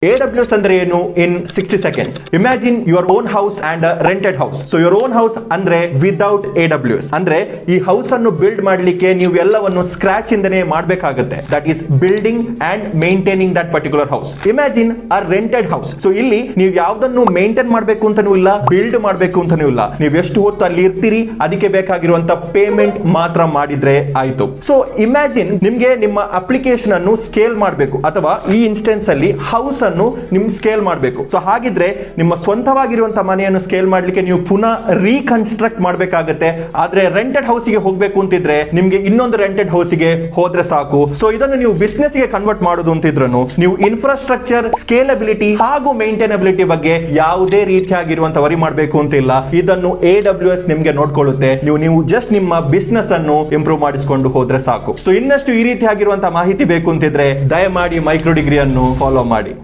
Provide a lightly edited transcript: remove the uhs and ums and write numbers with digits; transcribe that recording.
AWS ಅಂದ್ರೆ ಏನು in 60 seconds. Imagine your own house and a rented house. So your own house ಅಂದ್ರೆ without AWS. ಅಂದ್ರೆ ಈ house ಅನ್ನು ಬಿಲ್ಡ್ ಮಾಡ್ಲಿಕ್ಕೆ ನೀವು ಎಲ್ಲವನ್ನು ಸ್ಕ್ರಾಚ್ ಇಂದನೇ ಮಾಡಬೇಕಾಗುತ್ತೆ. That is building and maintaining that particular house. Imagine a rented house. So ಇಲ್ಲಿ ನೀವು ಯಾವುದನ್ನು ಮೇಂಟೈನ್ ಮಾಡಬೇಕು ಅಂತಾನೂ ಇಲ್ಲ, ಬಿಲ್ಡ್ ಮಾಡಬೇಕು ಅಂತಾನೂ ಇಲ್ಲ. ನೀವು ಎಷ್ಟು ಹೊತ್ತು ಅಲ್ಲಿ ಇರ್ತೀರಿ ಅದಕ್ಕೆ ಬೇಕಾಗಿರುವಂತ ಪೇಮೆಂಟ್ ಮಾತ್ರ ಮಾಡಿದ್ರೆ ಆಯ್ತು. ಸೊ ಇಮ್ಯಾಜಿನ್ ನಿಮ್ಗೆ ನಿಮ್ಮ ಅಪ್ಲಿಕೇಶನ್ ಅನ್ನು ಸ್ಕೇಲ್ ಮಾಡಬೇಕು ಅಥವಾ ಈ ಇನ್ಸ್ಟೆನ್ಸ್ ಅಲ್ಲಿ ಹೌಸ್ ನಿಮ್ ಸ್ಕೇಲ್ ಮಾಡಬೇಕು. ಸೊ ಹಾಗಿದ್ರೆ ನಿಮ್ಮ ಸ್ವಂತವಾಗಿರುವಂತಹ ಮನೆಯನ್ನು ಸ್ಕೇಲ್ ಮಾಡ್ಲಿಕ್ಕೆ ನೀವು ಪುನಃ ರೀಕನ್ಸ್ಟ್ರಕ್ಟ್ ಮಾಡಬೇಕಾಗುತ್ತೆ. ಆದ್ರೆ ರೆಂಟೆಡ್ ಹೌಸಿಗೆ ಹೋಗ್ಬೇಕು ಅಂತಿದ್ರೆ ನಿಮ್ಗೆ ಇನ್ನೊಂದು ರೆಂಟೆಡ್ ಹೌಸಿಗೆ ಹೋದ್ರೆ ಸಾಕು. ಸೊ ಇದನ್ನು ನೀವು ಬಿಸ್ನೆಸ್ ಗೆ ಕನ್ವರ್ಟ್ ಮಾಡೋದು ಅಂತಿದ್ರು ನೀವು ಇನ್ಫ್ರಾಸ್ಟ್ರಕ್ಚರ್, ಸ್ಕೇಲಬಿಲಿಟಿ ಹಾಗೂ ಮೇಂಟೈನಬಿಲಿಟಿ ಬಗ್ಗೆ ಯಾವುದೇ ರೀತಿಯಾಗಿರುವಂತ ವರಿ ಮಾಡಬೇಕು ಅಂತಿಲ್ಲ. ಇದನ್ನು AWS ನಿಮ್ಗೆ ನೋಡ್ಕೊಳ್ಳುತ್ತೆ. ನೀವು ಜಸ್ಟ್ ನಿಮ್ಮ ಬಿಸ್ನೆಸ್ ಅನ್ನು ಇಂಪ್ರೂವ್ ಮಾಡಿಸಿಕೊಂಡು ಹೋದ್ರೆ ಸಾಕು. ಸೊ ಇನ್ನಷ್ಟು ಈ ರೀತಿಯಾಗಿರುವಂತಹ ಮಾಹಿತಿ ಬೇಕು ಅಂತಿದ್ರೆ ದಯಮಾಡಿ ಮೈಕ್ರೋ ಡಿಗ್ರಿ ಅನ್ನು ಫಾಲೋ ಮಾಡಿ.